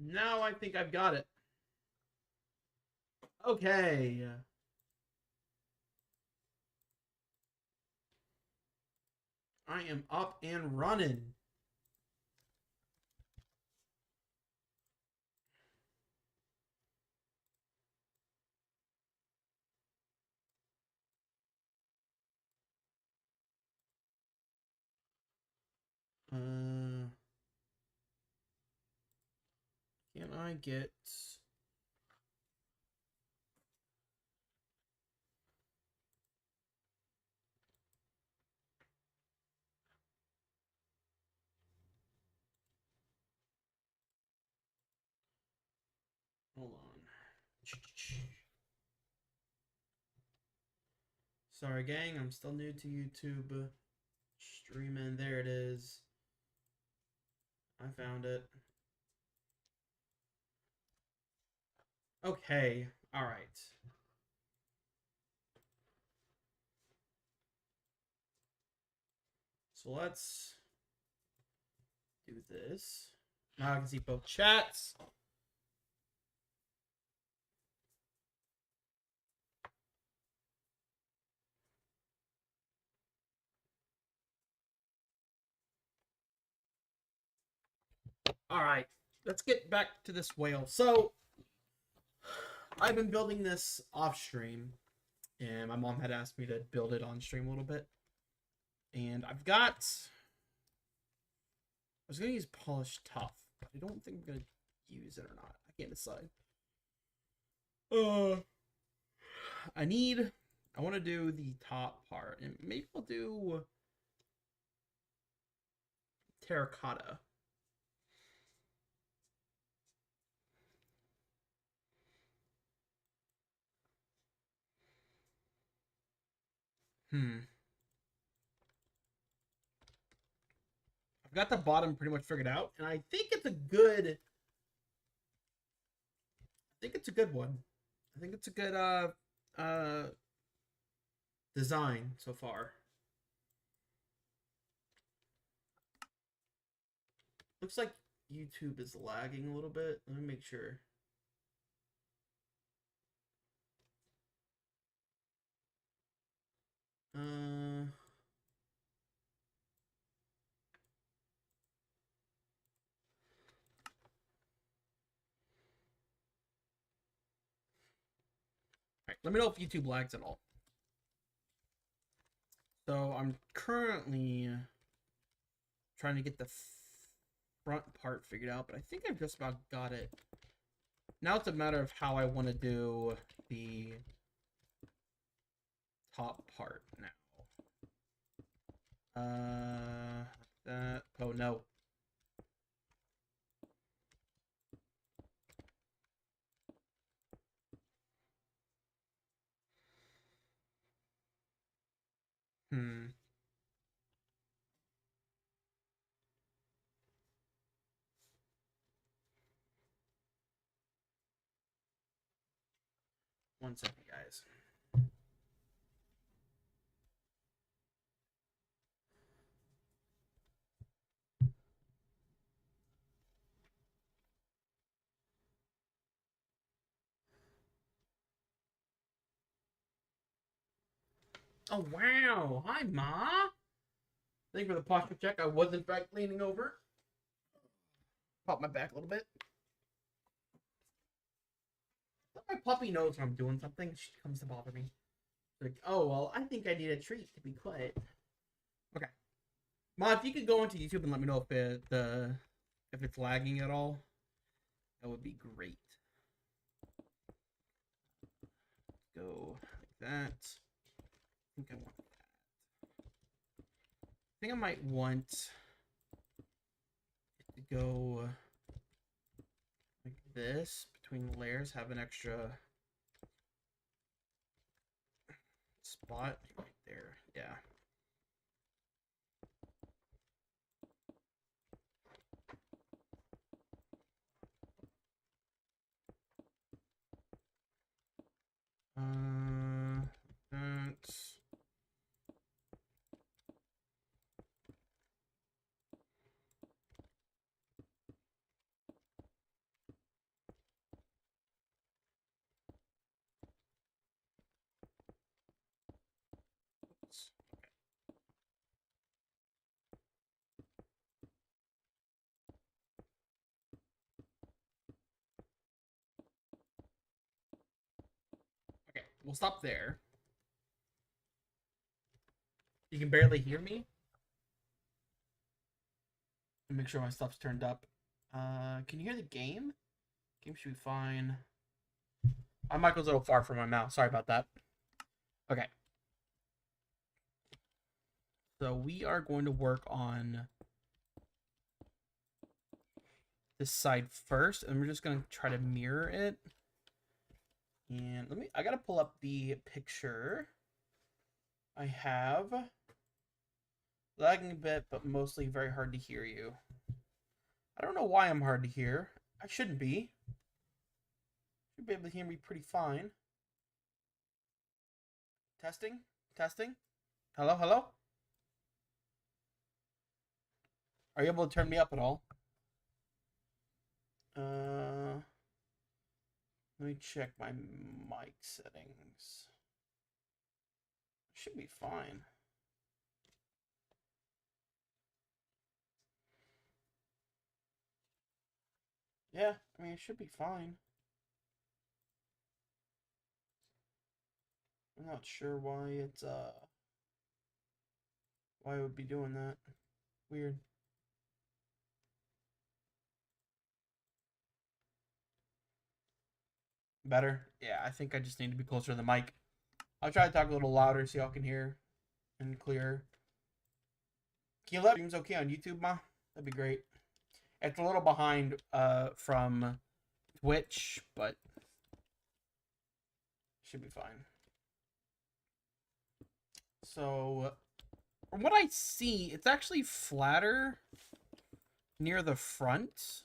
Now I think I've got it. Okay. I am up and running. Can I get... Hold on. Sorry, gang. I'm still new to YouTube. Streaming. There it is. I found it. Okay. All right. So let's do this. Now I can see both chats. All right. Let's get back to this whale. So I've been building this off stream, and my mom had asked me to build it on stream a little bit. And I've got... I was going to use polished tough, but I don't think I'm going to use it or not. I can't decide. I want to do the top part, and maybe I'll do terracotta. I've got the bottom pretty much figured out, and I think it's a good... one. I think it's a good design so far. Looks like YouTube is lagging a little bit. Let me make sure. Alright, let me know if YouTube lags at all. So I'm currently trying to get the front part figured out, but I think I've just about got it. Now it's a matter of how I want to do the top part now. That... Oh, no. One second, guys. Oh, wow. Hi, Ma. Thank you for the posture check. I was, in fact, leaning over. Pop my back a little bit. My puppy knows when I'm doing something. She comes to bother me. Like, oh, well, I think I need a treat to be quiet. Okay. Ma, if you could go into YouTube and let me know if it's lagging at all, that would be great. Go like that. I think I want that. I think I might want it to go like this between the layers, have an extra spot right there. Yeah. That's... we'll stop there. You can barely hear me. Make sure my stuff's turned up. Can you hear the game? Game should be fine. My mic was a little far from my mouth. Sorry about that. Okay. So we are going to work on this side first, and we're just going to try to mirror it. And I got to pull up the picture. I have lagging a bit, but mostly very hard to hear you. I don't know why I'm hard to hear. I shouldn't be. You'll be able to hear me pretty fine. Testing? Testing? Hello? Hello? Are you able to turn me up at all? Let me check my mic settings. Should be fine. Yeah, I mean, it should be fine. I'm not sure why it's, why it would be doing that. Weird. Better? Yeah, I think I just need to be closer to the mic. I'll try to talk a little louder so y'all can hear and clear. Can you let streams okay on YouTube, Ma? That'd be great. It's a little behind from Twitch, but should be fine. So, from what I see, it's actually flatter near the front.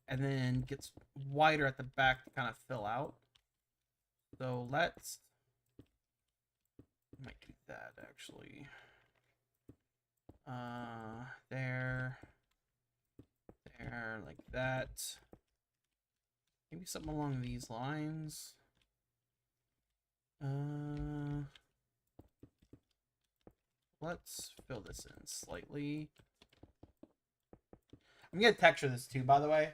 And then gets wider at the back to kind of fill out. So let's might do that actually. There, like that. Maybe something along these lines. Let's fill this in slightly. I'm gonna texture this too, by the way.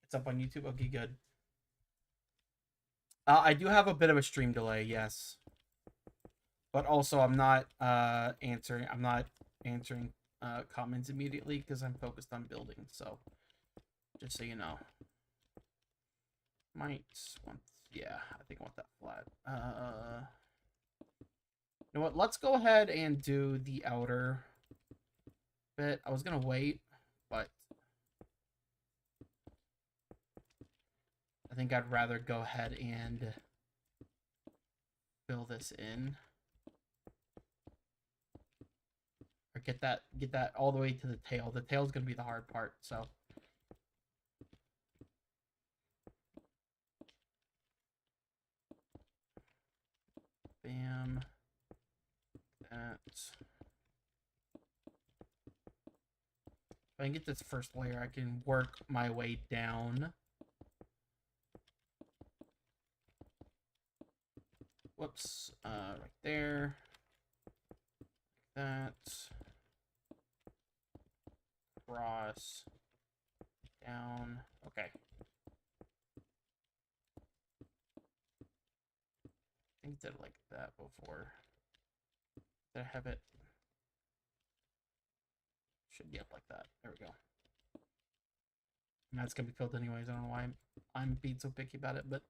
It's up on YouTube. Okay, good. I do have a bit of a stream delay, yes. But also, I'm not answering comments immediately because I'm focused on building. So, just so you know, yeah, I think I want that flat. You know what? Let's go ahead and do the outer bit. I was gonna wait, but I think I'd rather go ahead and fill this in. Or get that all the way to the tail. The tail's gonna be the hard part, so. Bam. That. If I can get this first layer, I can work my way down. Whoops. Right there. That. Cross. Down. Okay. I think I did like that before. Did I have it? Should be up like that. There we go. And that's gonna be filled anyways. I don't know why I'm being so picky about it, but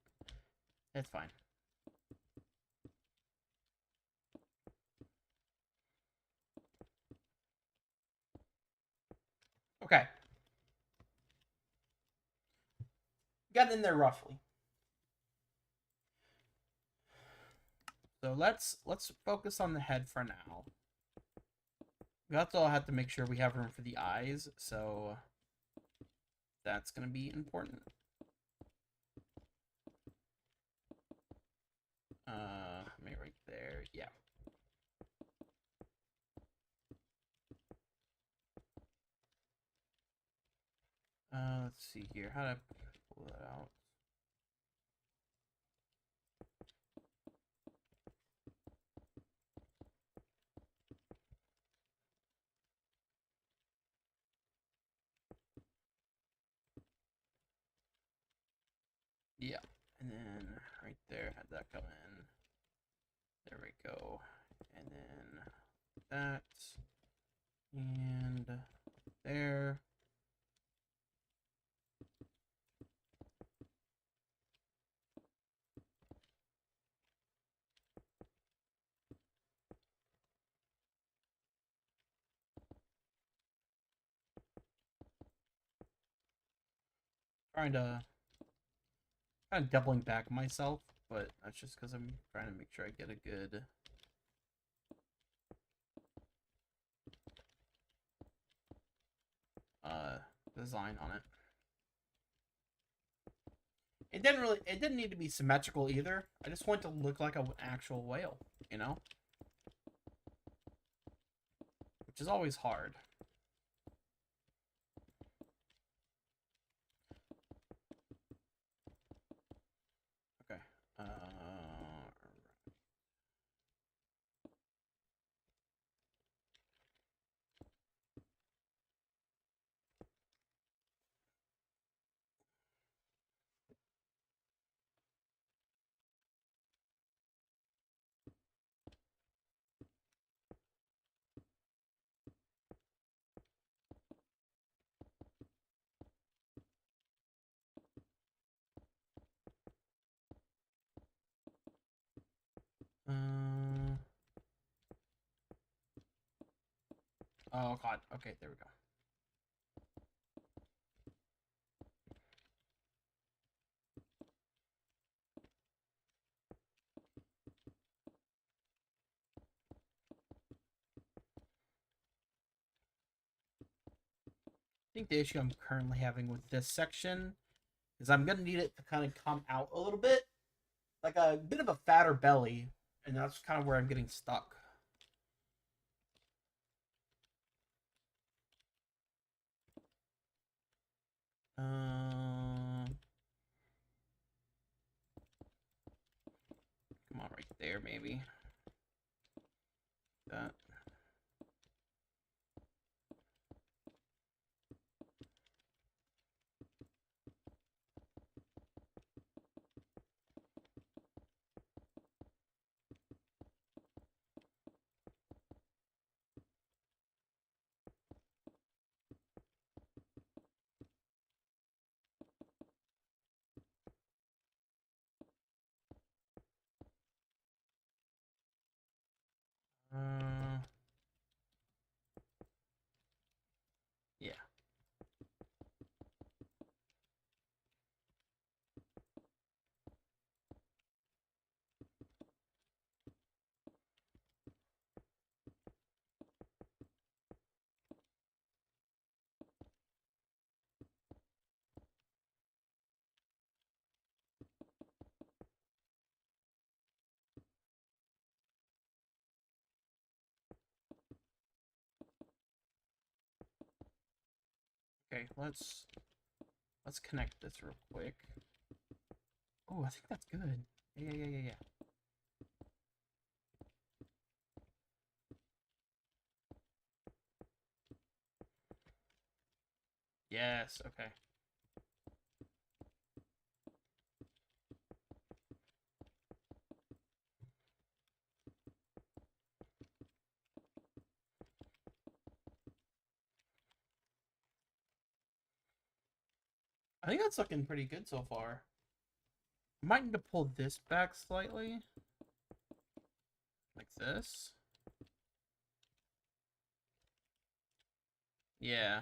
it's fine. Okay. Got in there roughly. So let's focus on the head for now. We also have to make sure we have room for the eyes, so that's going to be important. Maybe right there, yeah. Let's see here, how to pull that out. that come in? There we go. And then that. And there. Trying to kind of doubling back myself, but that's just because I'm trying to make sure I get a good design on it. It didn't need to be symmetrical either. I just want it to look like an actual whale, you know? Which is always hard. Okay. Oh god. Okay, there we go. I think the issue I'm currently having with this section is I'm gonna need it to kind of come out a little bit, like a bit of a fatter belly, and that's kind of where I'm getting stuck. Come on, right there, maybe. That. Yeah. Okay, let's connect this real quick. Oh, I think that's good. Yeah. Yes, okay. I think that's looking pretty good so far. I might need to pull this back slightly. Like this. Yeah.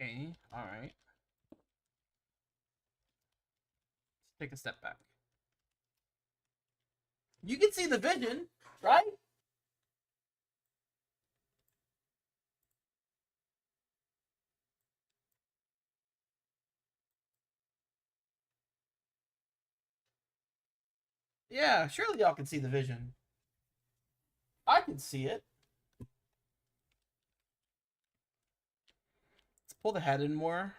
Okay, alright. Let's take a step back. You can see the vision, right? Yeah, surely y'all can see the vision. I can see it. Let's pull the head in more.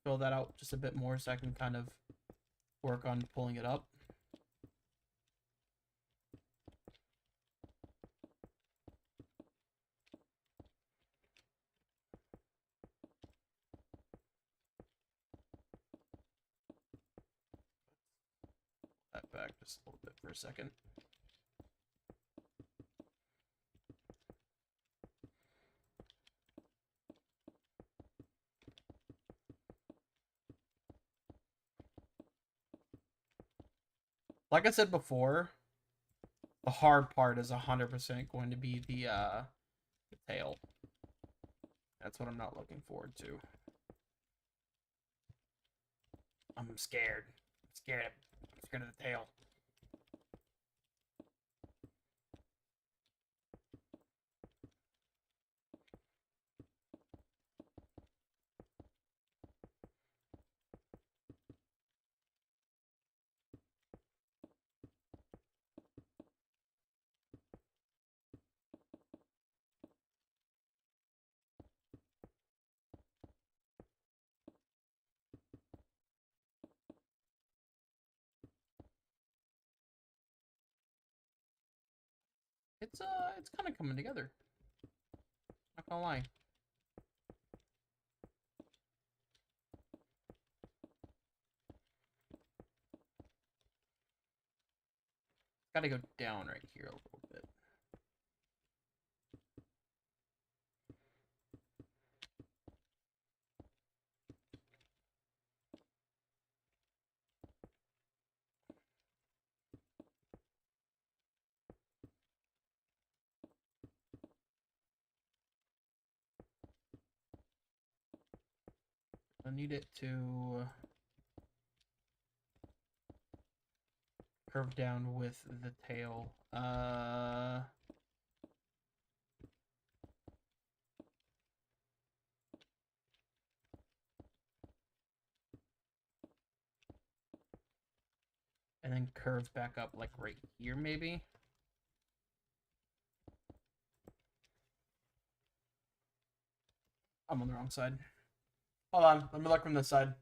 Fill that out just a bit more so I can kind of work on pulling it up. That back just a little bit for a second. Like I said before, the hard part is 100% going to be the tail. That's what I'm not looking forward to. I'm scared. I'm scared of the tail. It's kind of coming together. Not gonna lie. Gotta go down right here a little bit. I need it to curve down with the tail. And then curve back up like right here, maybe. I'm on the wrong side. Hold on, let me look from this side.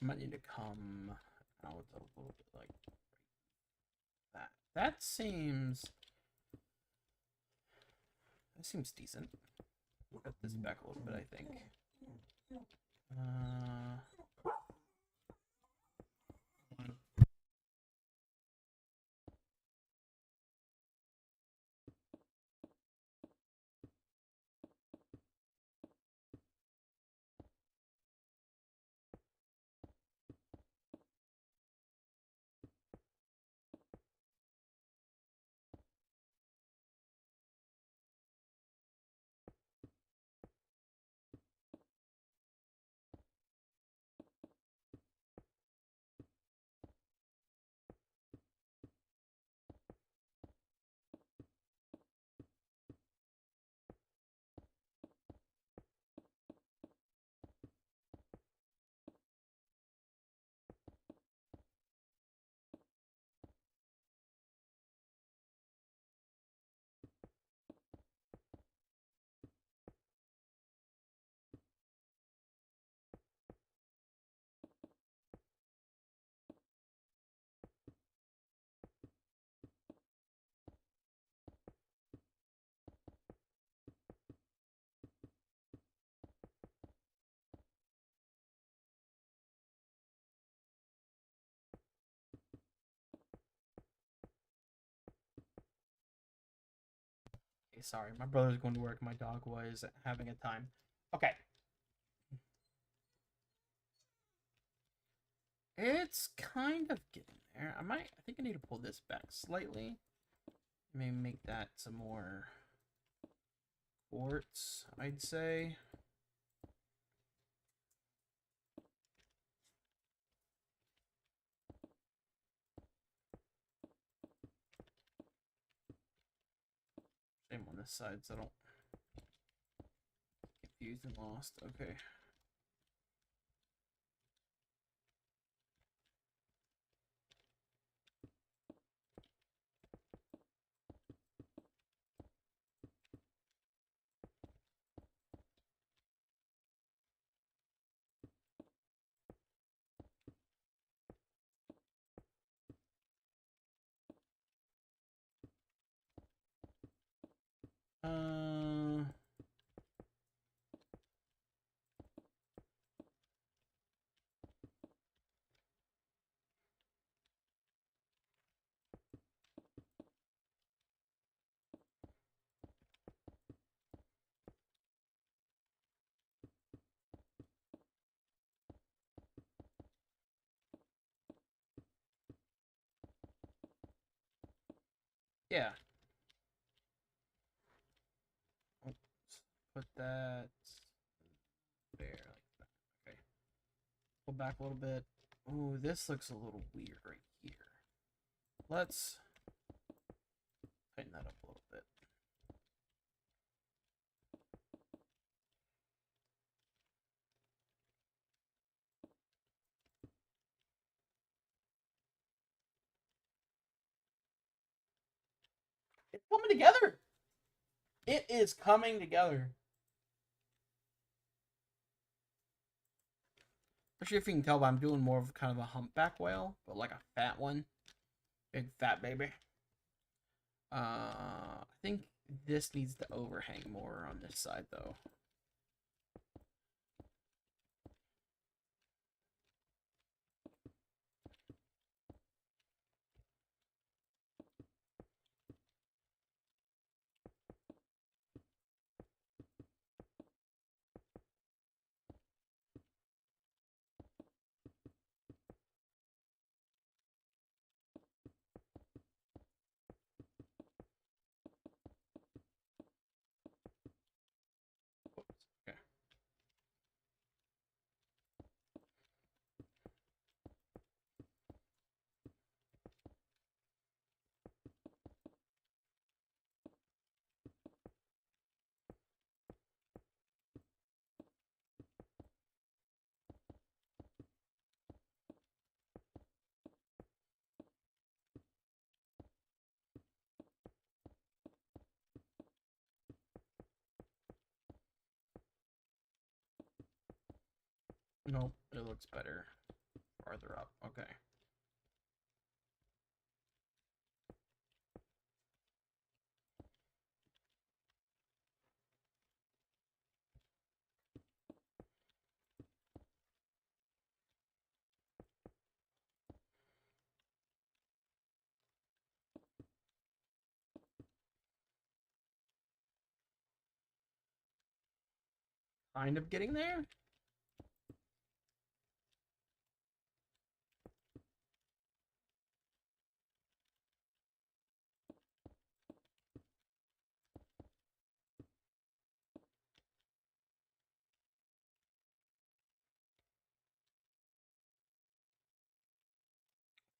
I might need to come out a little bit like that. That seems decent. Cut this back a little bit, I think. Okay, sorry, my brother's going to work. My dog was having a time. Okay. It's kind of getting there. I think I need to pull this back slightly. Maybe make that some more quartz, I'd say. Same on this side so I don't get confused and lost. Okay. Uh, yeah. Oops. Put that there like that. Okay. Pull back a little bit. Oh, this looks a little weird right here. Let's tighten that up a little bit. It's coming together. It is coming together. Especially if you can tell, but I'm doing more of kind of a humpback whale, but like a fat one. Big fat baby. I think this needs to overhang more on this side though. Okay. Nope, it looks better farther up. Okay. Kind of getting there.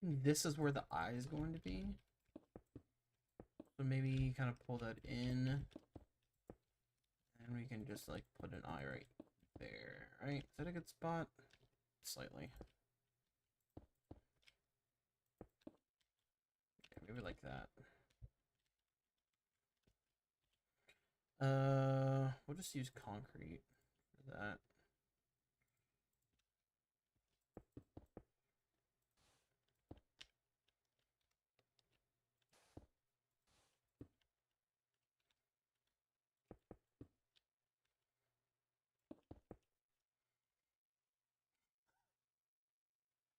This is where the eye is going to be. So maybe kind of pull that in. And we can just like put an eye right there. Right? Is that a good spot? Slightly. Yeah, maybe like that. We'll just use concrete for that.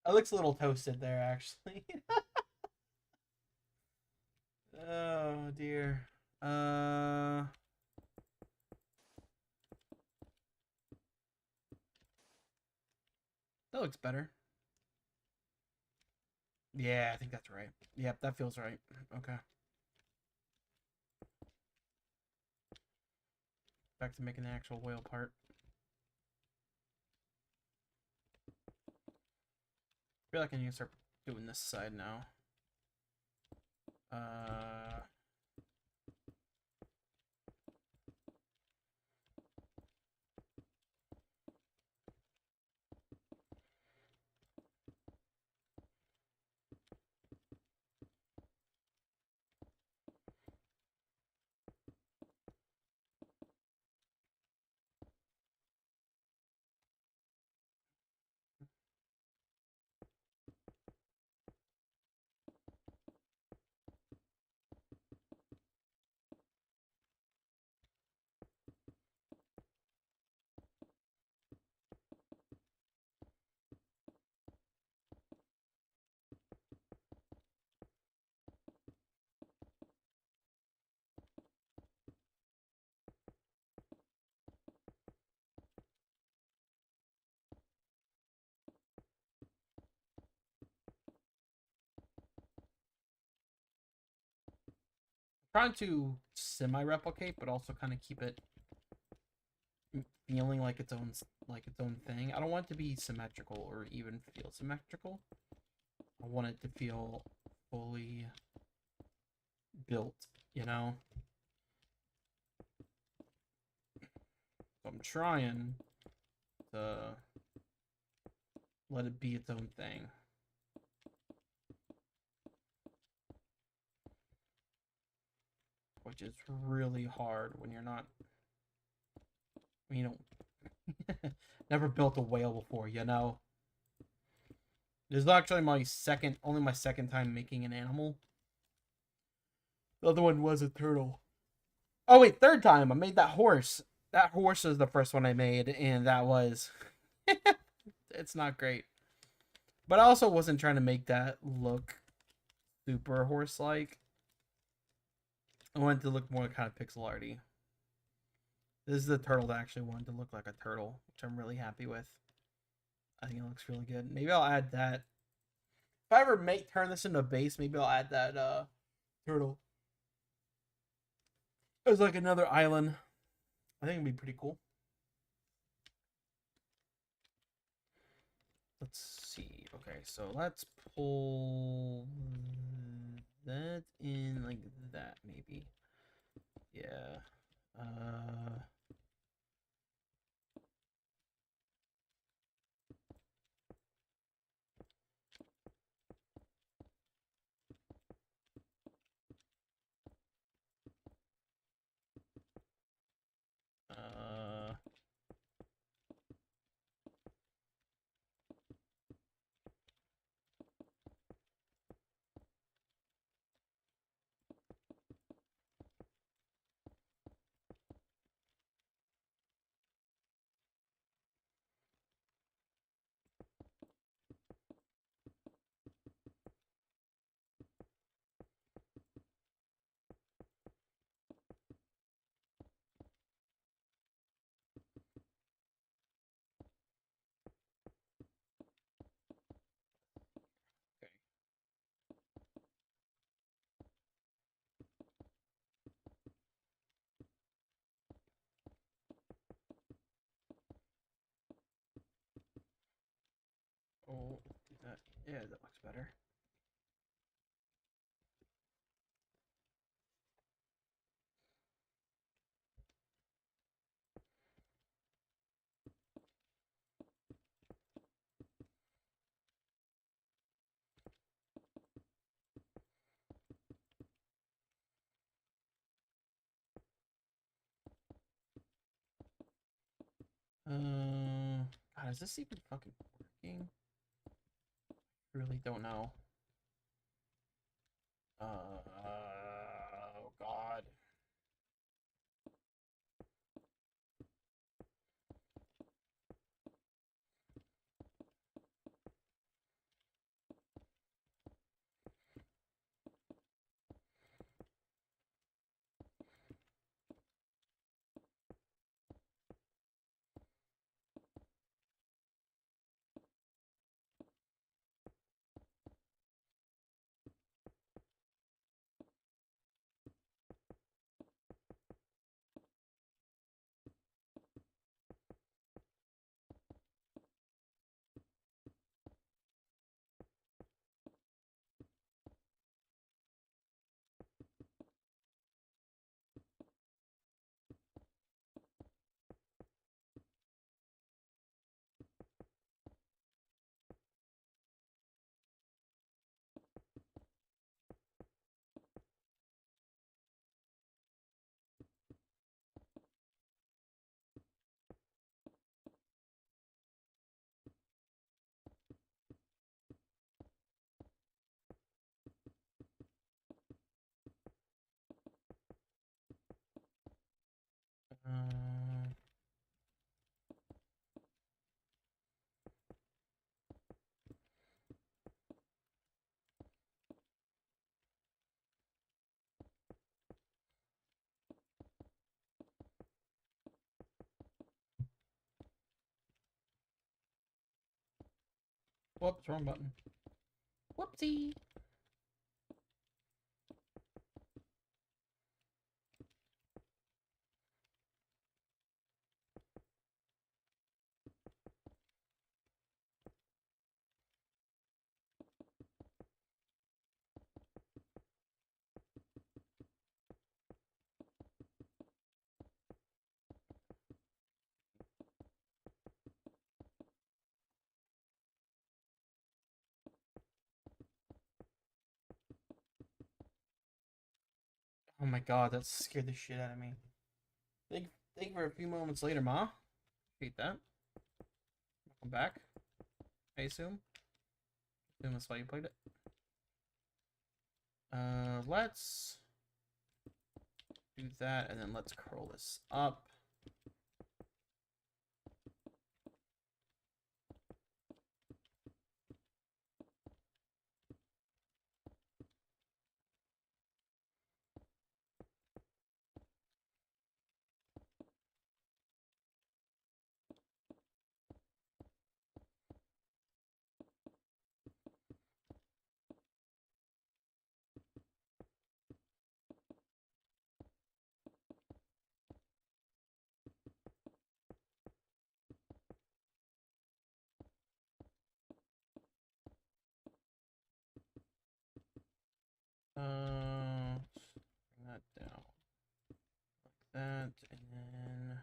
It looks a little toasted there, actually. Oh dear. That looks better. Yeah, I think that's right. Yep, that feels right. Okay. Back to making the actual whale part. I feel like I need to start doing this side now. Trying to semi-replicate, but also kind of keep it feeling like its own thing. I don't want it to be symmetrical or even feel symmetrical. I want it to feel fully built, you know? So I'm trying to let it be its own thing. Which is really hard when you're not, when you don't, never built a whale before, you know? This is actually only my second time making an animal. The other one was a turtle. Oh wait, third time I made that horse. That horse is the first one I made, and that was it's not great. But I also wasn't trying to make that look super horse-like. I wanted to look more kind of pixel arty. This is the turtle that actually wanted to look like a turtle, which I'm really happy with. I think it looks really good. Maybe I'll add that. If I ever turn this into a base, maybe I'll add that turtle. It's like another island. I think it'd be pretty cool. Let's see. Okay, so let's pull that in like that, maybe. Yeah. Uh, okay. Oh, that, yeah, that looks better. God, is this even fucking working? I really don't know. Oh God. Whoops, wrong button. Whoopsie. Oh my god, that scared the shit out of me. Think for a few moments later, Ma. Hate that. Welcome back. I assume. Assume that's why you played it. Let's do that, and then let's curl this up. Bring that down like that, and then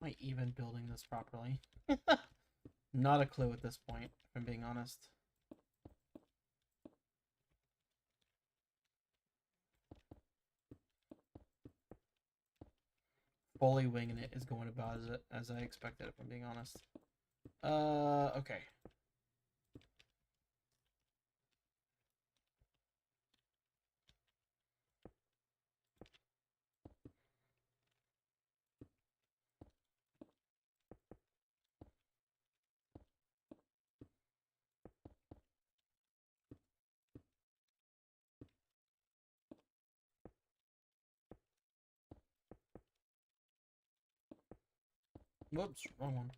am I even building this properly? Not a clue at this point, if I'm being honest. Fully winging it is going about as I expected, if I'm being honest. Okay. Whoops, wrong one.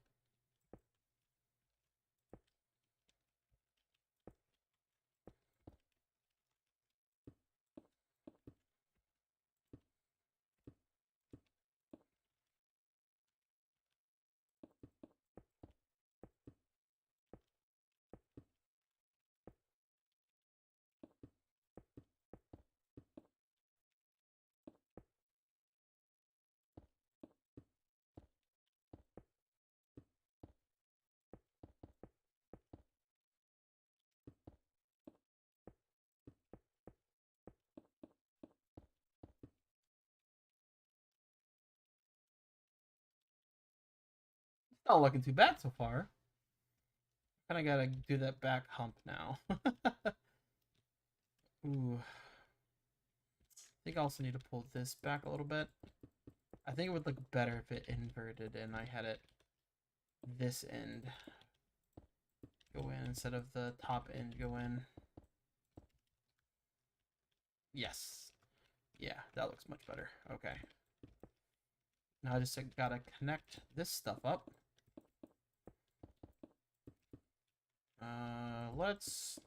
It's not looking too bad so far. Kind of gotta do that back hump now. Ooh. I think I also need to pull this back a little bit. I think it would look better if it inverted and I had it this end go in instead of the top end go in. Yes. Yeah, that looks much better. Okay. Now I just gotta connect this stuff up. Let's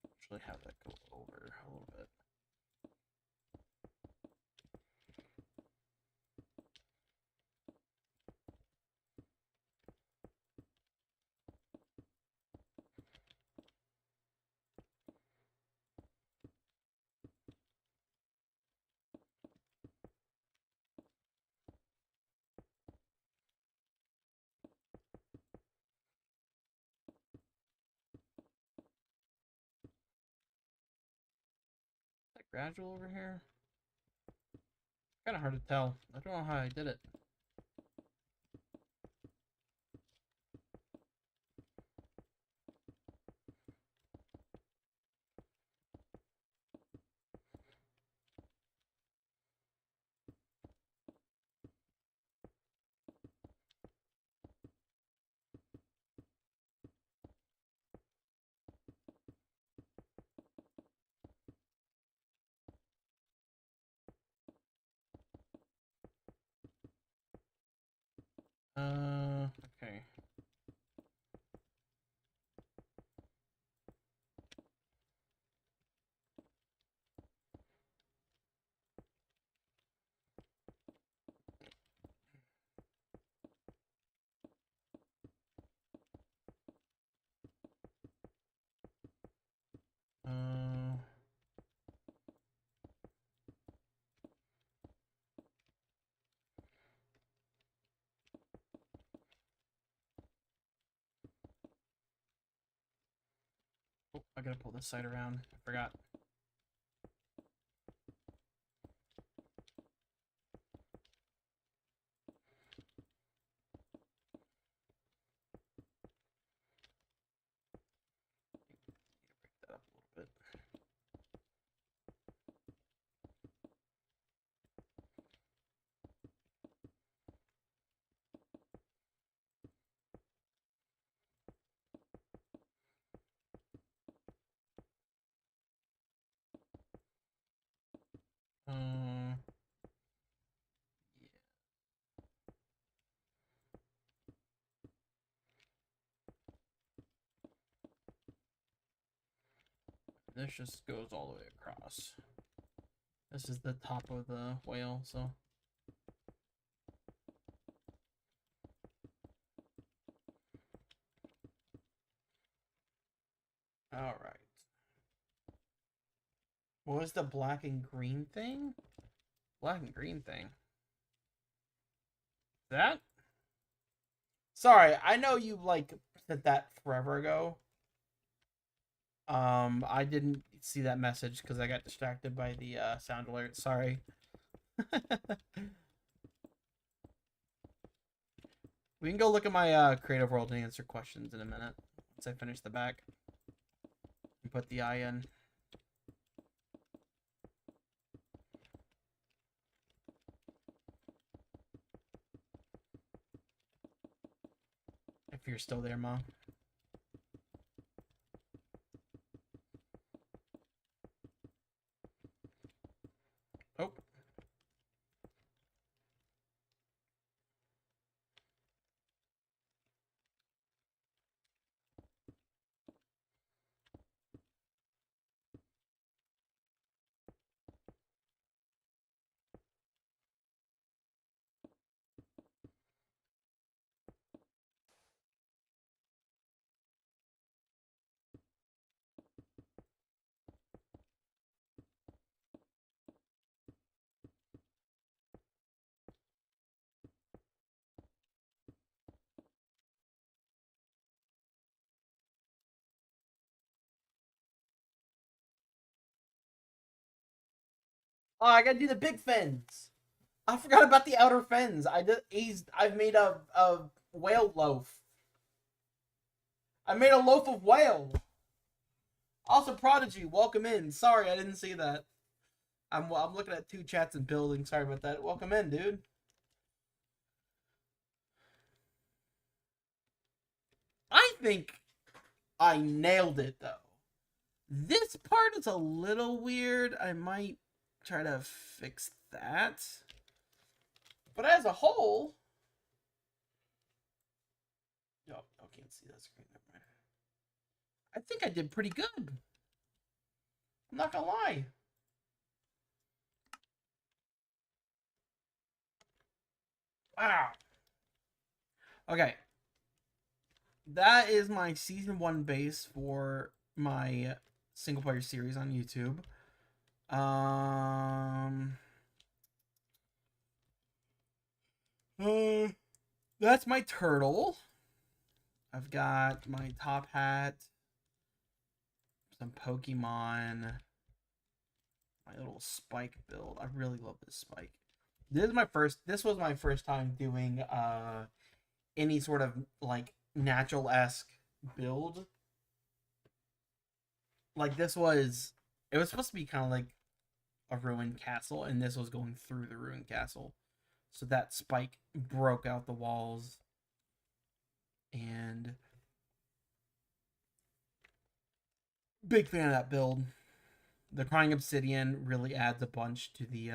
actually have that go over a little bit. gradual over here? Kind of hard to tell. I don't know how I did it. Okay. Uh, oh, I gotta pull this side around. I forgot. Break that up a little bit. Yeah. This just goes all the way across. This is the top of the whale, so. All right. What was the black and green thing? Black and green thing. That? Sorry, I know you like said that forever ago. I didn't see that message because I got distracted by the sound alert. Sorry. We can go look at my creative world and answer questions in a minute once I finish the back and put the eye in. If you're still there, Mom. Oh. Oh, I gotta do the big fins. I forgot about the outer fins. I've made a whale loaf. I made a loaf of whale. Also, Prodigy, welcome in. Sorry, I didn't see that. I'm looking at two chats and building. Sorry about that. Welcome in, dude. I think I nailed it though. This part is a little weird. I might try to fix that. But as a whole, no, I can't see that screen. I think I did pretty good. I'm not gonna lie. Wow. Okay. That is my season 1 base for my single player series on YouTube. That's my turtle. I've got my top hat, some Pokemon, my little spike build. I really love this spike. This was my first time doing any sort of like natural-esque build. Like this was it was supposed to be kind of like a ruined castle, and this was going through the ruined castle. So that spike broke out the walls, and big fan of that build. The Crying Obsidian really adds a bunch to the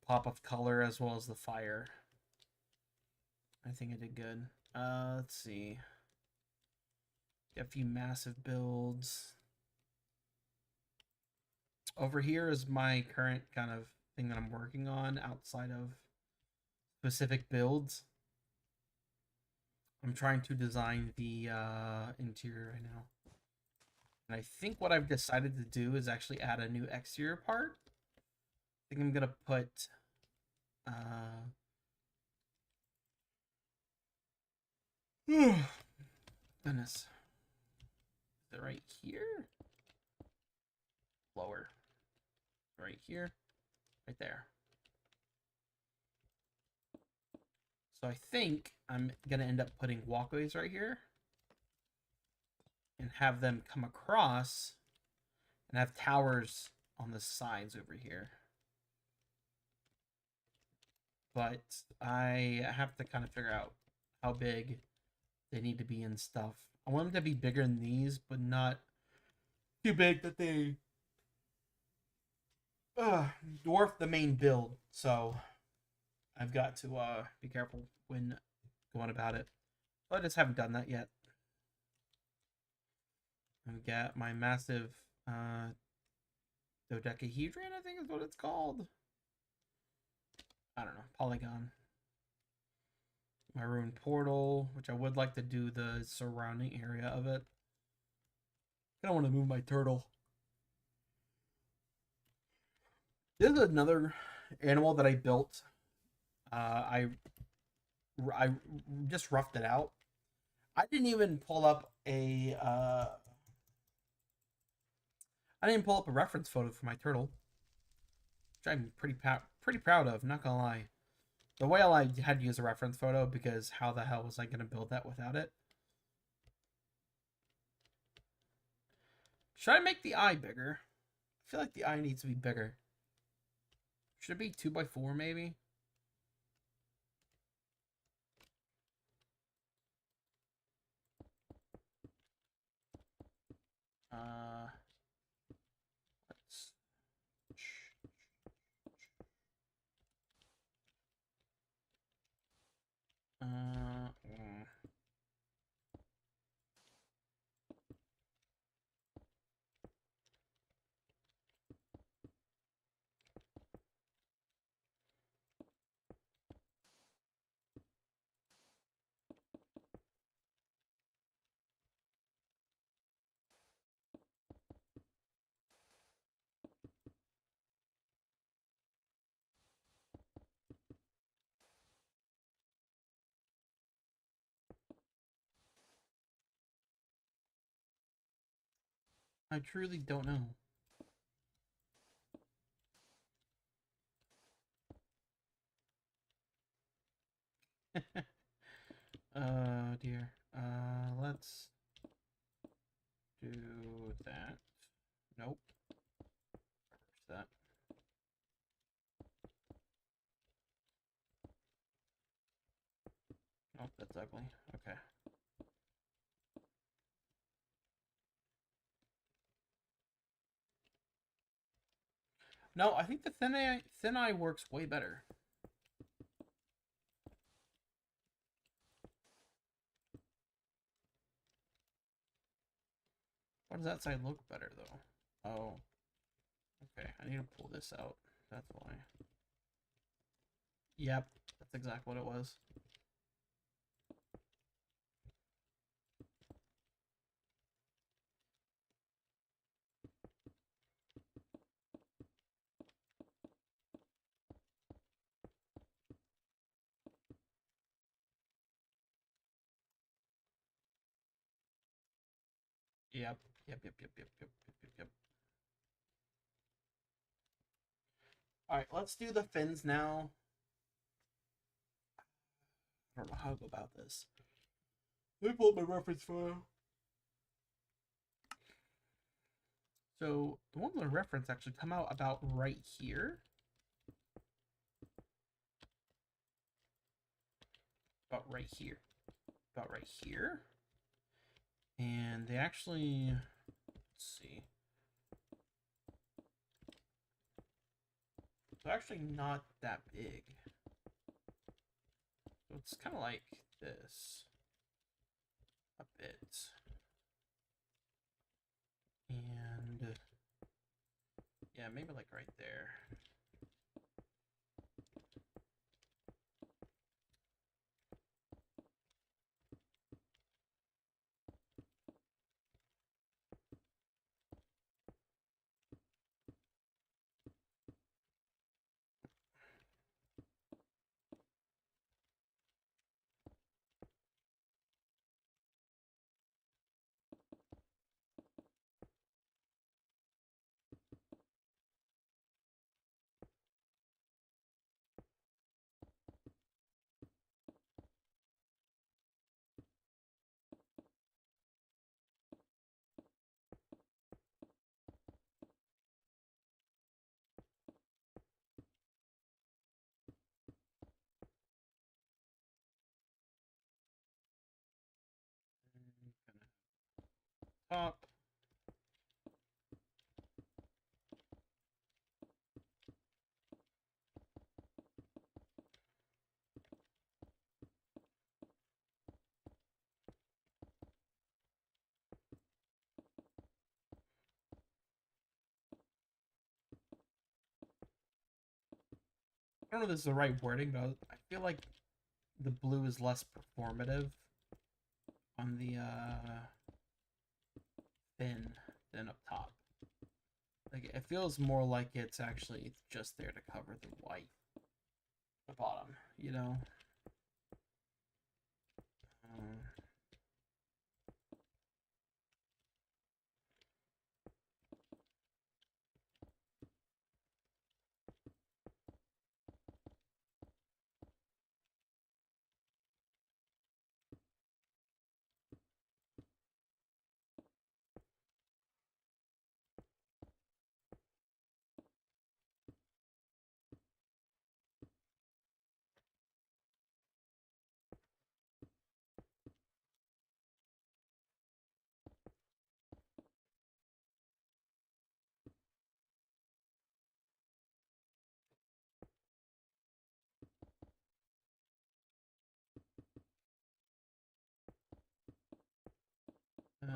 pop of color as well as the fire. I think it did good. Let's see. A few massive builds. Over here is my current kind of thing that I'm working on outside of specific builds. I'm trying to design the interior right now. And I think what I've decided to do is actually add a new exterior part. I think I'm going to put goodness. Is it right here? Lower. Right here. Right there. So I think I'm going to end up putting walkways right here. And have them come across. And have towers on the sides over here. But I have to kind of figure out how big they need to be and stuff. I want them to be bigger than these, but not too big that they dwarf the main build. So I've got to be careful when going about it. But I just haven't done that yet. I've got my massive dodecahedron, I think is what it's called. I don't know, polygon. My ruined portal, which I would like to do the surrounding area of it. I don't want to move my turtle. This is another animal that I built. I just roughed it out. I didn't even pull up a reference photo for my turtle, which I'm pretty proud of. Not gonna lie. The whale I had to use a reference photo because how the hell was I gonna build that without it? Should I make the eye bigger? I feel like the eye needs to be bigger. Should it be 2x4 maybe? Let's I truly don't know. Oh dear. Let's do that. Nope. Reverse that. Nope, that's ugly. Okay. No, I think the thin eye works way better. Why does that side look better though? Oh. Okay, I need to pull this out. That's why. Yep, that's exactly what it was. Yep. Yep. Yep. Yep. Yep. Yep. Yep. Yep. All right, let's do the fins now. I don't know how to go about this. Let me pull up my reference file. So the one with the reference actually come out about right here. About right here. About right here. And they actually, let's see. They're actually not that big. So it's kind of like this. A bit. And yeah, maybe like right there. Top. I don't know if this is the right wording, but I feel like the blue is less performative on the fin than up top. Like it feels more like it's actually just there to cover the white, the bottom, you know. Um, uh,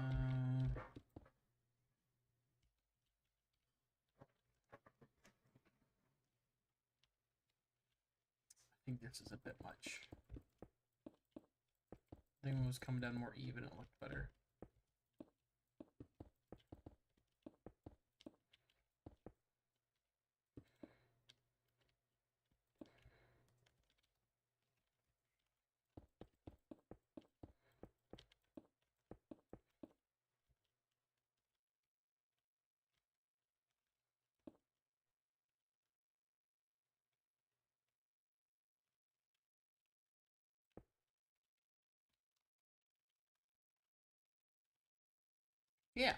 I think this is a bit much. I think it was coming down more even. It looked better. Yeah.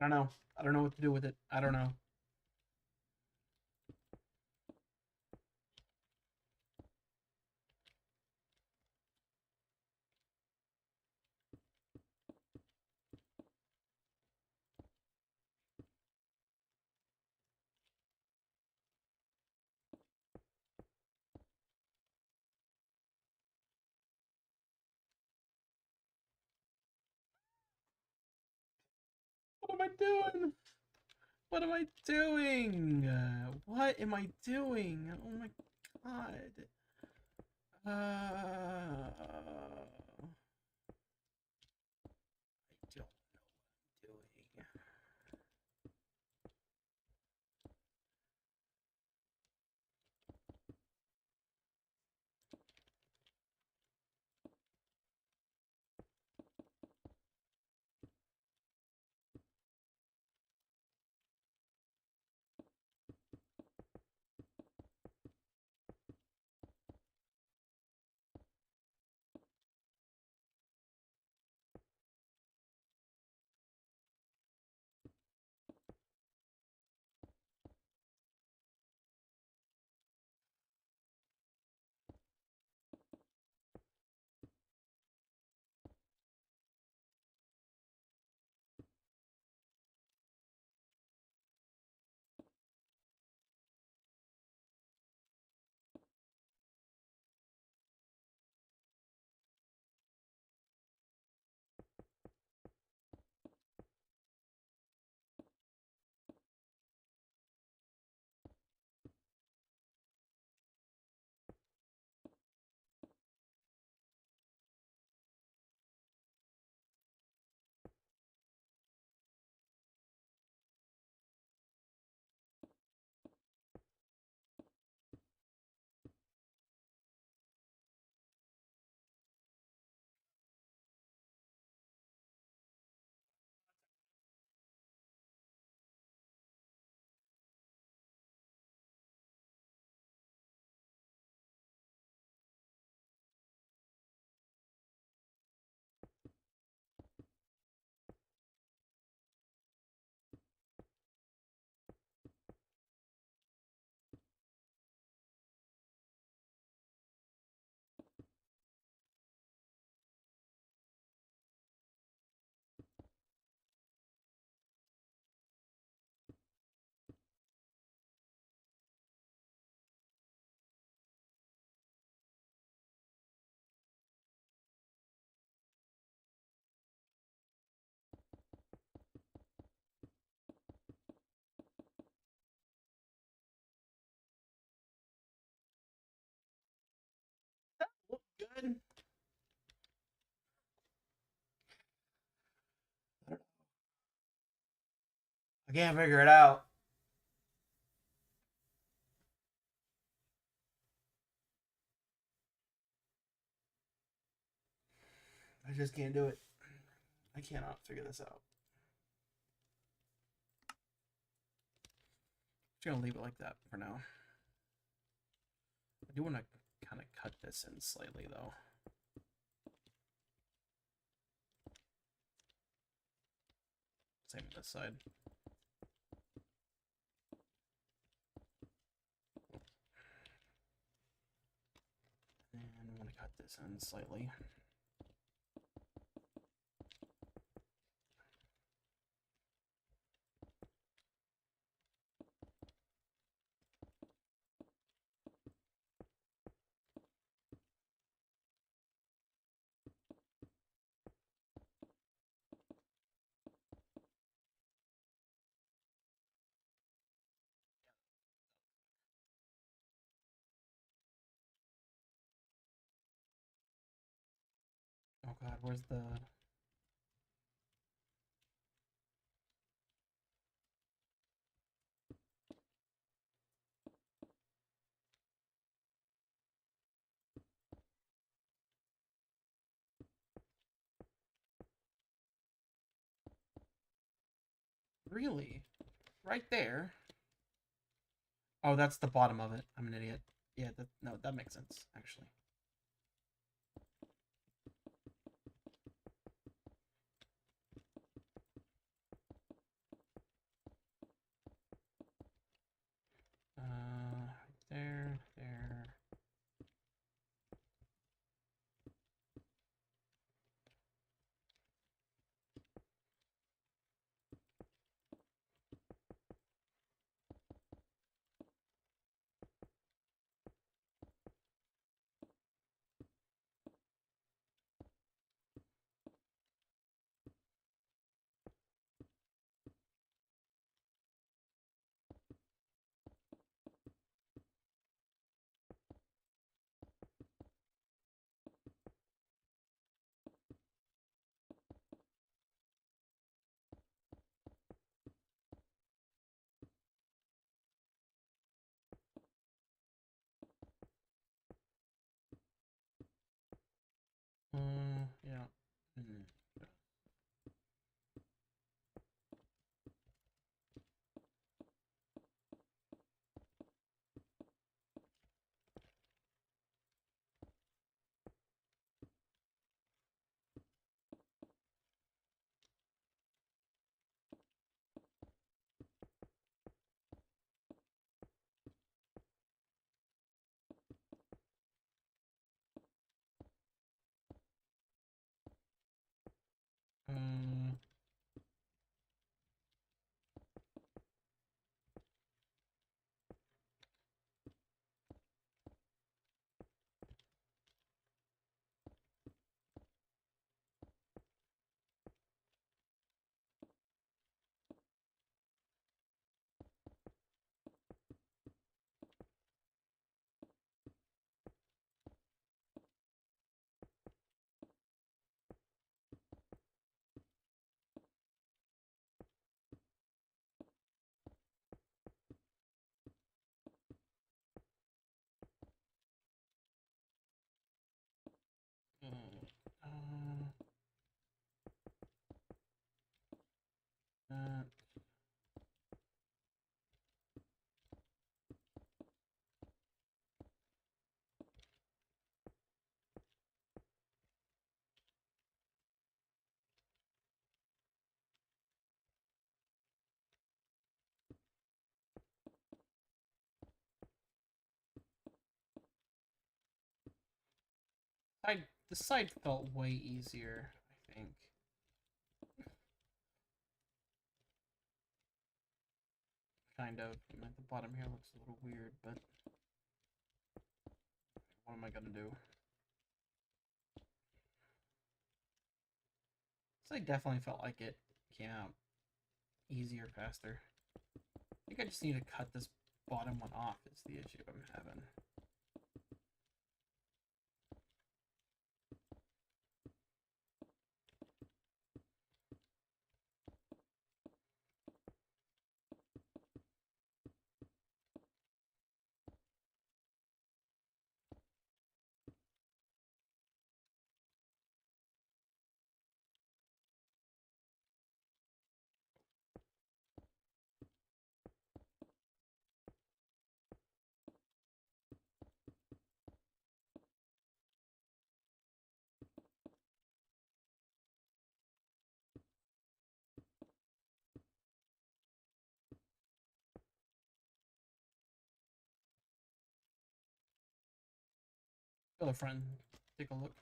I don't know. I don't know what to do with it. I don't know. am I doing? What am I doing? What am I doing? Oh my god. I don't know what I'm doing. Look good. I can't figure it out. I just can't do it. I cannot figure this out. Just gonna leave it like that for now. I do want to kind of cut this in slightly though. Same on this side. And I'm gonna cut this in slightly. Oh god, where's the... Really? Right there? Oh, that's the bottom of it. I'm an idiot. Yeah, no, that makes sense, actually. There. The side felt way easier, I think. Kind of. I mean, the bottom here looks a little weird, but what am I gonna do? So I definitely felt like it came out easier, faster. I think I just need to cut this bottom one off is the issue I'm having. Go to the front, take a look.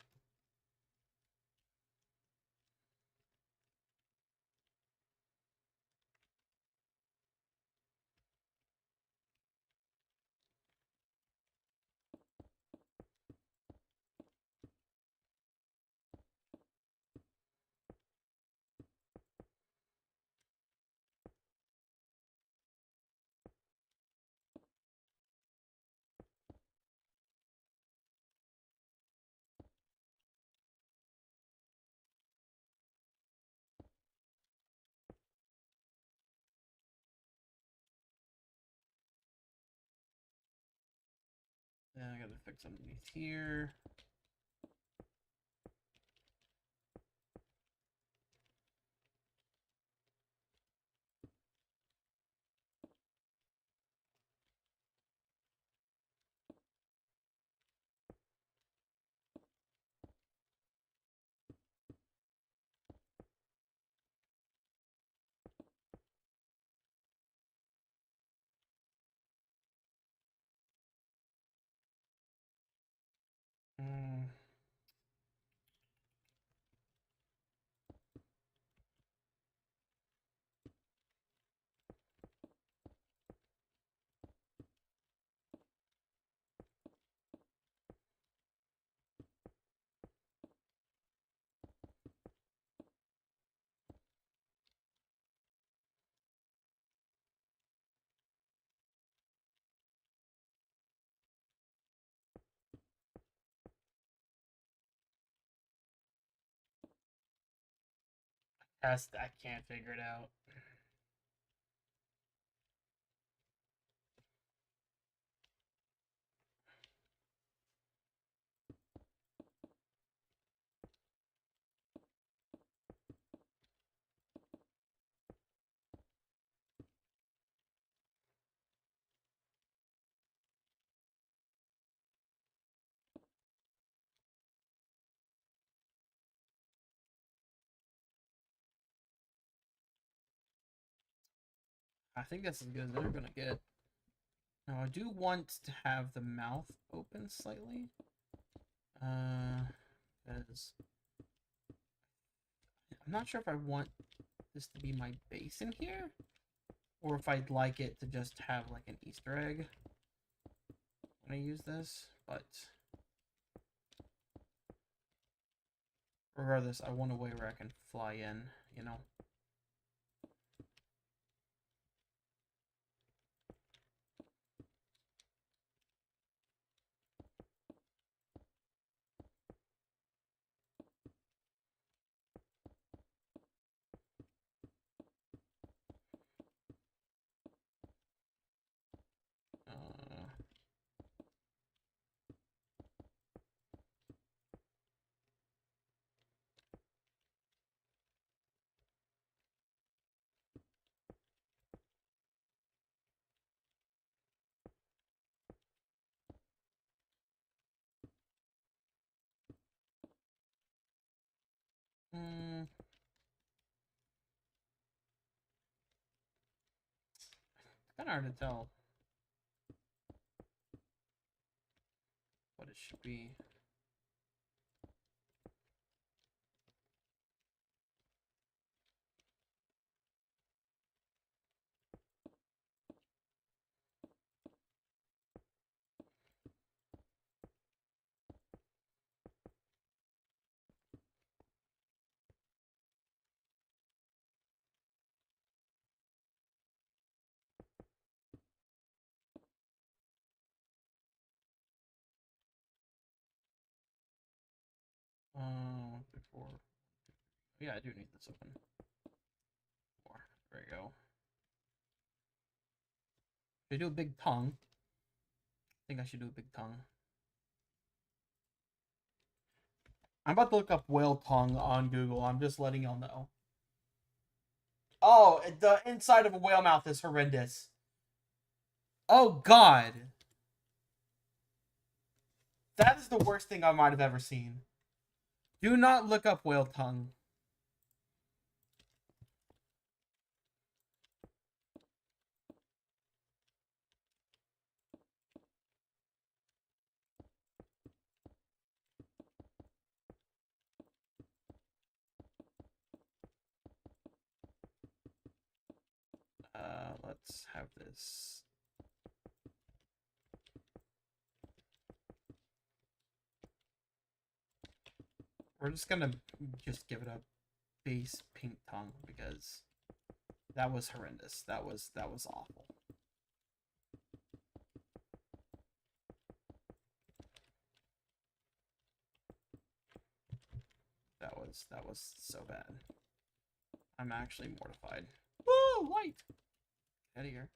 Then I gotta fix underneath here. Mm. I can't figure it out. I think that's as good as they're gonna get. Now I do want to have the mouth open slightly. Because I'm not sure if I want this to be my base in here, or if I'd like it to just have like an Easter egg when I use this, but regardless, I want a way where I can fly in, you know? Uh, mm, it's kind of hard to tell what it should be. 4. Yeah, I do need this open. 4. There we go. Should I do a big tongue? I think I should do a big tongue. I'm about to look up whale tongue on Google. I'm just letting y'all know. Oh, the inside of a whale mouth is horrendous. Oh, God. That is the worst thing I might have ever seen. Do not look up whale tongue. Let's have this. We're just gonna give it a base pink tongue because that was horrendous. That was awful. That was so bad. I'm actually mortified. Woo, light! Get out of here.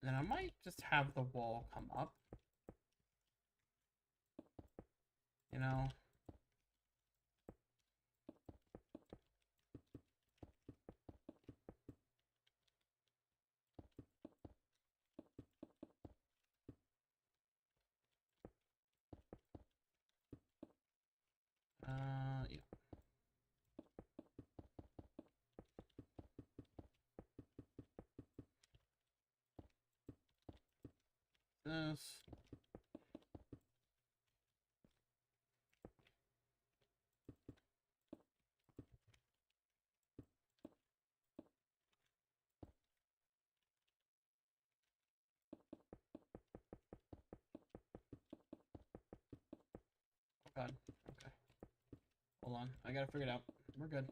Then I might just have the wall come up. You know? Yeah. This. Oh God. Okay. Hold on. I gotta figure it out. We're good.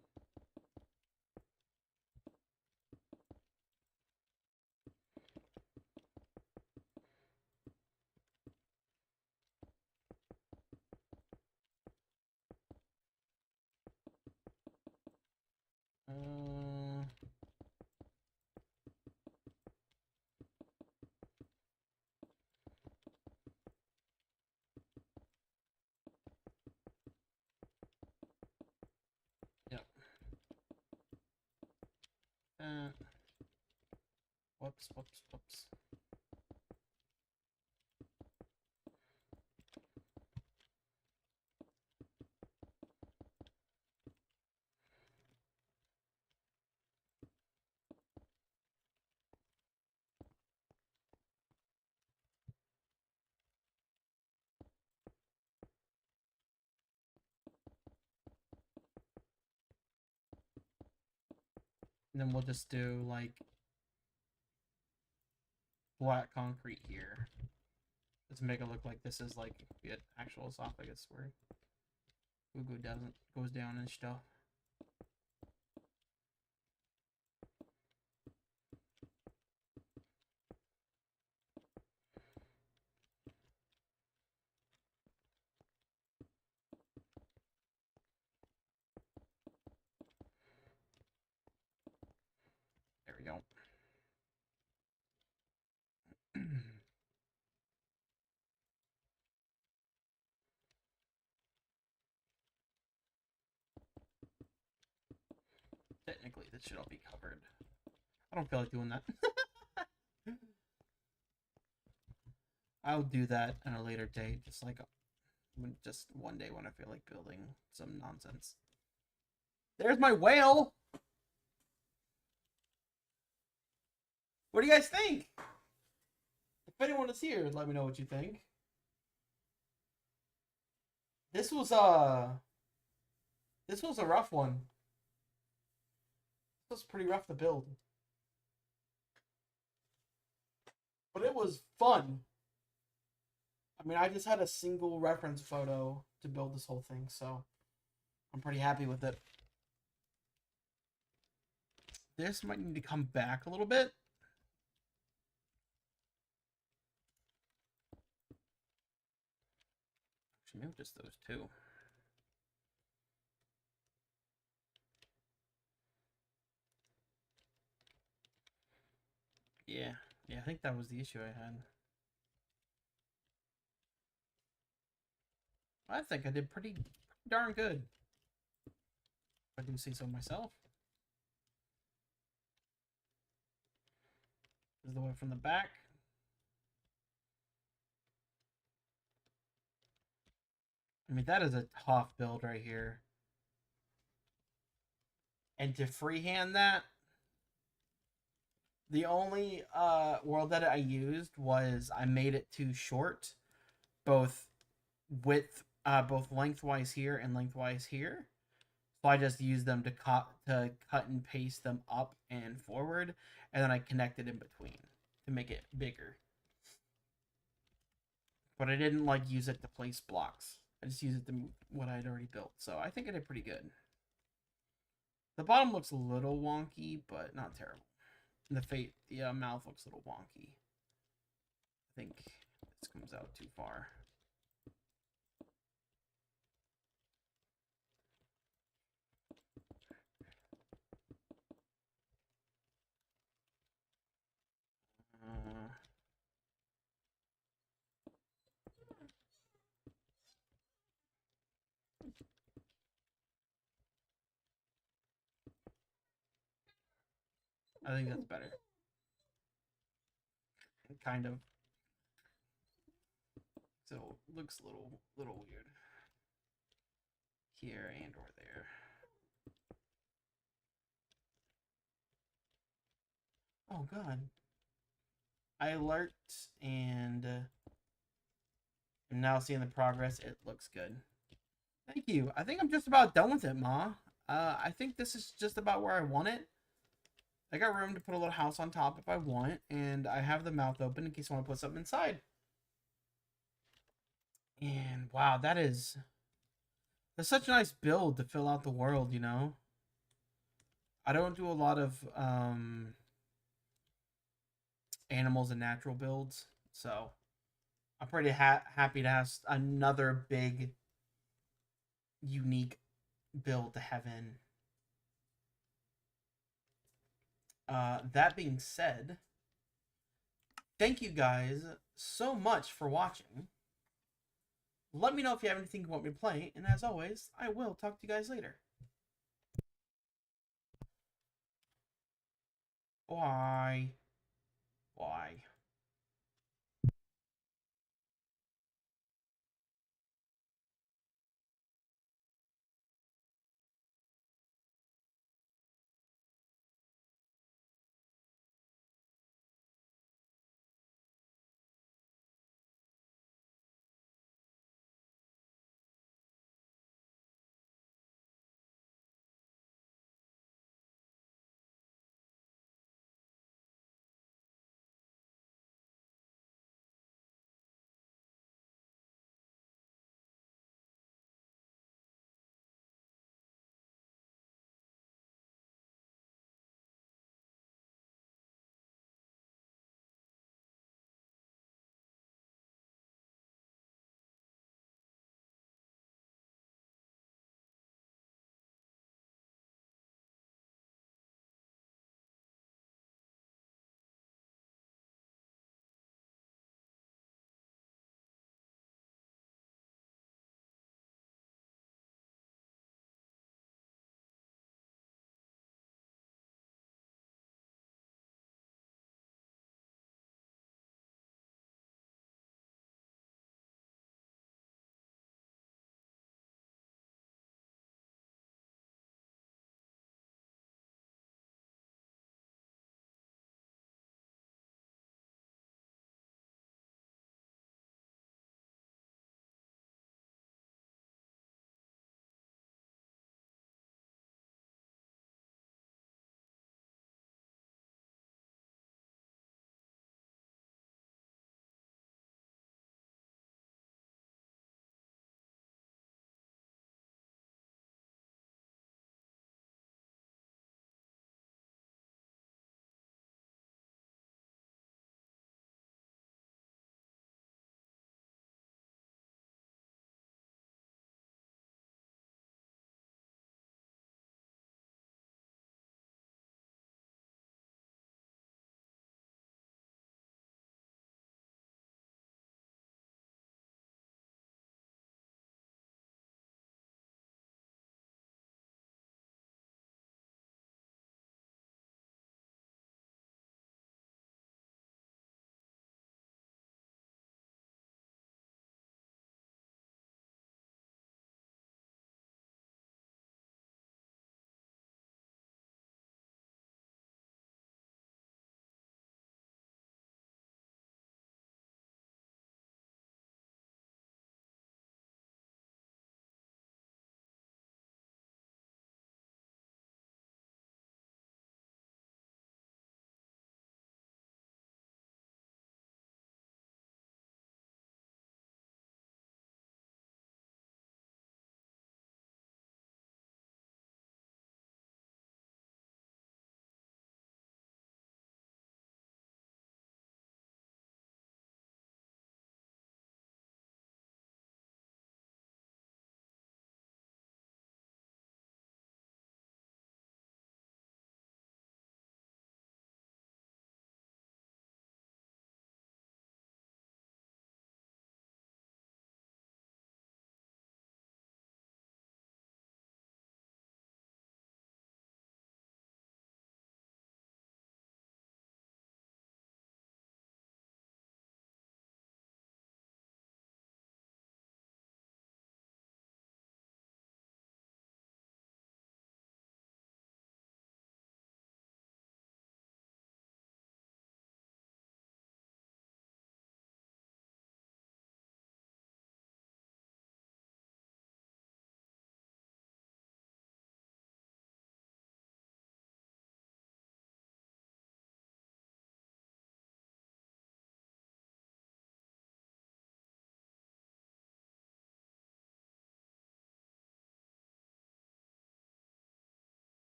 Yep. Whoops. And then we'll just do like black concrete here. Let's make it look like this is like the actual esophagus where Gugu goes down and stuff. There we go. Technically, this should all be covered. I don't feel like doing that. I'll do that at a later date, just one day when I feel like building some nonsense. There's my whale! What do you guys think? If anyone is here, let me know what you think. This was a rough one. This was pretty rough to build. But it was fun. I mean, I just had a single reference photo to build this whole thing, so I'm pretty happy with it. This might need to come back a little bit. Actually, maybe just those two. Yeah, I think that was the issue I had. I think I did pretty darn good. I do say so myself. This is the way from the back. I mean, that is a tough build right here. And to freehand that, the only world that I used was I made it too short, both both lengthwise here and lengthwise here. So I just used them to cut and paste them up and forward, and then I connected in between to make it bigger. But I didn't like use it to place blocks. I just used it to move what I'd already built. So I think I did pretty good. The bottom looks a little wonky, but not terrible. And the mouth looks a little wonky. I think this comes out too far. I think that's better. Kind of. So it looks a little weird here and or there. Oh god. I alert and I'm now seeing the progress. It looks good. Thank you. I think I'm just about done with it, Ma. I think this is just about where I want it. I got room to put a little house on top if I want, and I have the mouth open in case I want to put something inside. And wow, that's such a nice build to fill out the world, you know? I don't do a lot of animals and natural builds, so I'm pretty happy to have another big, unique build to have in. That being said, thank you guys so much for watching. Let me know if you have anything you want me to play, and as always, I will talk to you guys later. Bye. Bye.